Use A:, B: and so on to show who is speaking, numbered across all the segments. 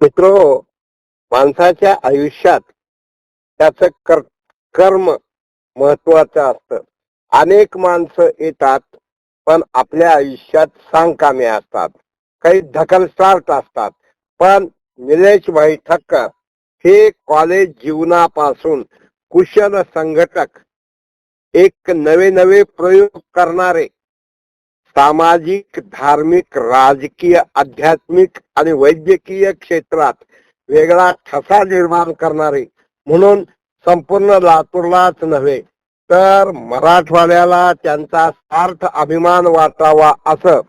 A: मित्रो, माणसाच्या आयुष्यात त्याचं कर्म महत्वाचं असतं. अनेक माणसं येतात पण आपल्या आयुष्यात सांगकामे असतात, काही ढकलस्टार्ट असतात. पण निलेश भाई ठक्कर हे कॉलेज जीवनापासून कुशल संघटक, एक नवे नवे प्रयोग करणारे, सामाजिक, धार्मिक, राजकीय, आध्यात्मिक आणि वैद्यकीय क्षेत्रात वेगळा ठसा निर्माण करणारे म्हणून संपूर्ण लातूरलाच नव्हे तर मराठवाड्याला त्यांचा सार्थ अभिमान वाटावा असं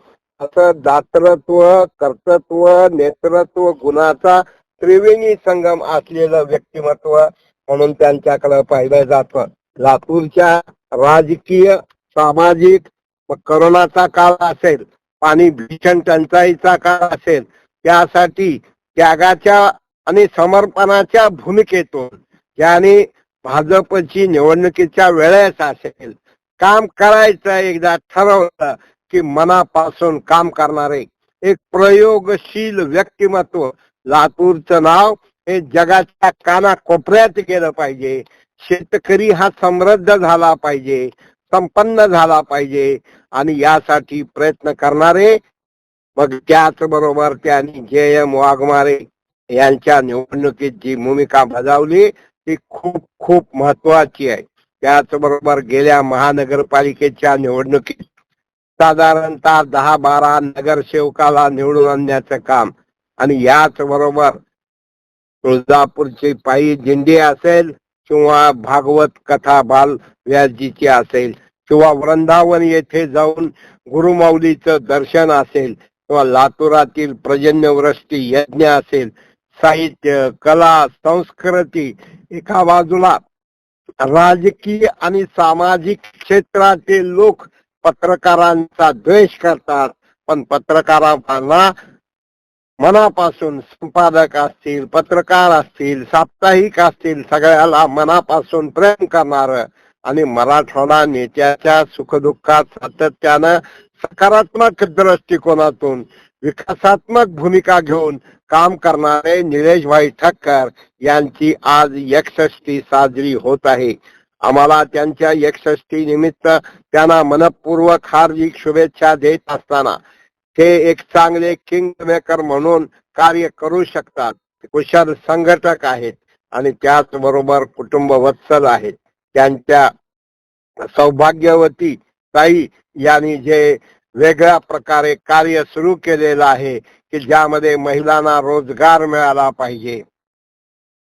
A: दातृत्व, कर्तृत्व, नेतृत्व गुणाचा त्रिवेणी संगम असलेलं व्यक्तिमत्व म्हणून त्यांच्याकडे पाहिलं जातं. लातूरच्या राजकीय, सामाजिक, मग करोनाचा काळ असेल, पाणी भीषण टंचाईचा काळ असेल, त्यासाठी त्यागाच्या आणि समर्पणाच्या भूमिकेतून ज्यांनी भाजपची निवडणुकीच्या वेळेस असेल काम करायचं एकदा ठरवलं की मनापासून काम करणारे एक प्रयोगशील व्यक्तिमत्व. लातूरचं नाव हे जगाच्या कानाकोपऱ्यात गेलं पाहिजे. शेतकरी हा समृद्ध झाला पाहिजे, संपन्न झाला पाहिजे आणि यासाठी प्रयत्न करणारे. मग त्याचबरोबर त्यांनी JM वाघमारे यांच्या निवडणुकीत जी भूमिका बजावली ती खूप खूप महत्वाची आहे. त्याचबरोबर गेल्या महानगरपालिकेच्या निवडणुकीत साधारणतः 10-12 नगरसेवकाला निवडून आणण्याचं काम आणि याच बरोबर तुळजापूरची पायी दिंडी असेल किंवा भागवत कथा बाल व्यासजीची असेल किंवा वृंदावन येथे जाऊन गुरुमाऊलीचं दर्शन असेल किंवा लातूरातील पर्जन्यवृष्टी यज्ञ असेल, साहित्य, कला, संस्कृती, एका बाजूला राजकीय आणि सामाजिक क्षेत्रातील लोक पत्रकारांचा द्वेष करतात, पण पत्रकारांना मनापासून, संपादक असतील, पत्रकार असतील, साप्ताहिक असतील, सगळ्याला मनापासून प्रेम करणार आणि मराठवाडा नेत्याच्या सुखदुःखात सातत्यानं सकारात्मक दृष्टिकोनातून विकासात्मक भूमिका घेऊन काम करणारे निलेश भाई ठक्कर यांची आज 61 साजरी होत आहे. आम्हाला त्यांच्या 61 निमित्त त्यांना मनपूर्वक हार्दिक शुभेच्छा देत असताना ते एक चांगले किंग मेकर म्हणून कार्य करू शकतात, कुशल संघटक आहेत आणि त्याचबरोबर कुटुंब वत्सल आहेत. त्यांच्या सौभाग्यवती ताई यांनी जे वेगळ्या प्रकारे कार्य सुरू केलेलं आहे की ज्यामध्ये महिलांना रोजगार मिळाला पाहिजे,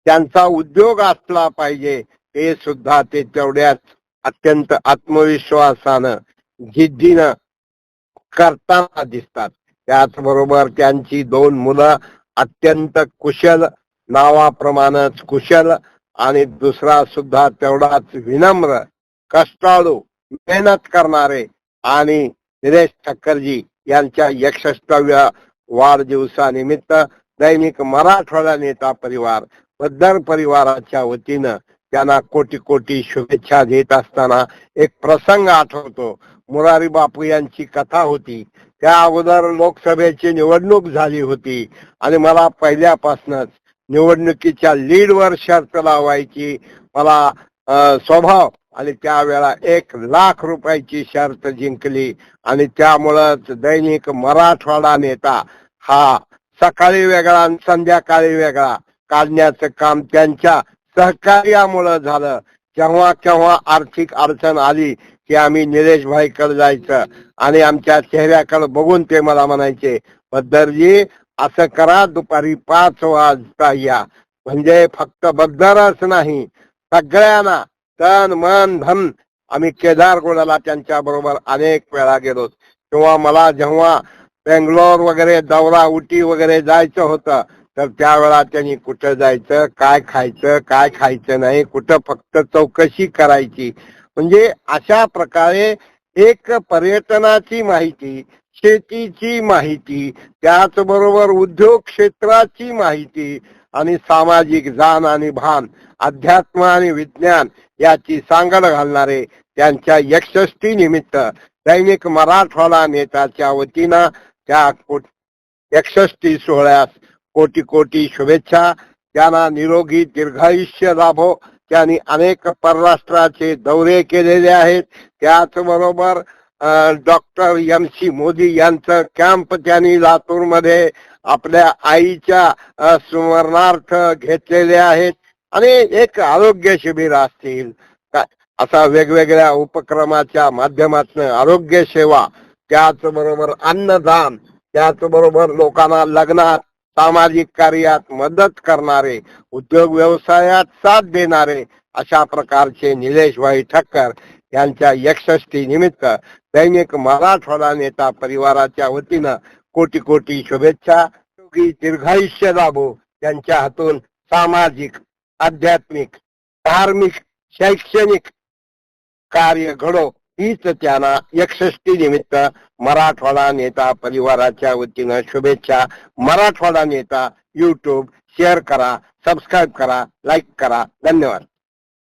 A: त्यांचा उद्योग असला पाहिजे, ते सुद्धा ते तेवढ्याच अत्यंत आत्मविश्वासानं, जिद्दीनं करताना दिसतात. त्याचबरोबर त्यांची 2 मुलं अत्यंत कुशल, नावाप्रमाणेच कुशल आणि दुसरा सुद्धा तेवढाच विनम्र, कष्टाळू, मेहनत करणारे आणि निलेश ठक्करजी यांच्या 61व्या वाढदिवसानिमित्त दैनिक मराठवाडा नेता परिवार, बद्दर परिवाराच्या वतीनं त्यांना कोटी कोटी शुभेच्छा देत असताना एक प्रसंग आठवतो. मुरारी बापू यांची कथा होती. त्या अगोदर लोकसभेची निवडणूक झाली होती आणि मला पहिल्यापासूनच निवडणुकीच्या लीडवर शर्त लावायची मला स्वभाव आणि त्यावेळा 1 लाख रुपयाची शर्त जिंकली आणि त्यामुळंच दैनिक मराठवाडा नेता हा सकाळी वेगळा आणि संध्याकाळी वेगळा काढण्याचं काम त्यांच्या सहकार्यामुळे झालं. केव्हा केव्हा आर्थिक अडचण आली की आम्ही निलेश भाईकडे जायचं आणि आमच्या चेहऱ्याकडे बघून ते मला म्हणायचे, बद्दरजी असं करा, दुपारी 5 वाजता या. म्हणजे फक्त बद्दरच नाही, सगळ्यांना तन मन धन. आम्ही केदारगोडाला त्यांच्या बरोबर अनेक वेळा गेलो किंवा मला जेव्हा बेंगलोर वगैरे दौरा, उटी वगैरे जायचं होतं तर त्यावेळा त्यांनी कुठं जायचं, काय खायचं नाही, कुठं फक्त चौकशी करायची. म्हणजे अशा प्रकारे एक पर्यटनाची माहिती, शेतीची माहिती, त्याचबरोबर उद्योग क्षेत्राची माहिती आणि सामाजिक जाण आणि भान, अध्यात्म आणि विज्ञान याची सांगड घालणारे त्यांच्या 61 निमित्त दैनिक मराठवाडा नेत्याच्या वतीनं त्या 61 सोहळ्यास कोटी कोटी शुभेच्छा. त्यांना निरोगी दीर्घायुष्य लाभो. त्यांनी अनेक परराष्ट्राचे दौरे केलेले आहेत. त्याचबरोबर डॉक्टर MC मोदी यांचं कॅम्प त्यांनी लातूरमध्ये आपल्या आईच्या स्मरणार्थ घेतलेले आहेत. आणि एक आरोग्य शिबिर असतील, असा वेगवेगळ्या उपक्रमाच्या माध्यमातून आरोग्य सेवा, त्याचबरोबर अन्नदान, त्याचबरोबर लोकांना लग्नात, सामाजिक कार्यात मदत करणारे, उद्योग व्यवसायात साथ देणारे अशा प्रकारचे निलेशभाई ठक्कर यांच्या 61 निमित्त दैनिक मराठवाडा नेता परिवाराच्या वतीनं कोटी कोटी शुभेच्छा. दीर्घायुष्य लाभो. त्यांच्या हातून सामाजिक, आध्यात्मिक, धार्मिक, शैक्षणिक कार्य घडो हीच त्यांना 61 निमित्त मराठवाडा नेता परिवाराच्या वतीनं शुभेच्छा. मराठवाडा नेता YouTube शेअर करा, सबस्क्राईब करा, लाईक करा. धन्यवाद.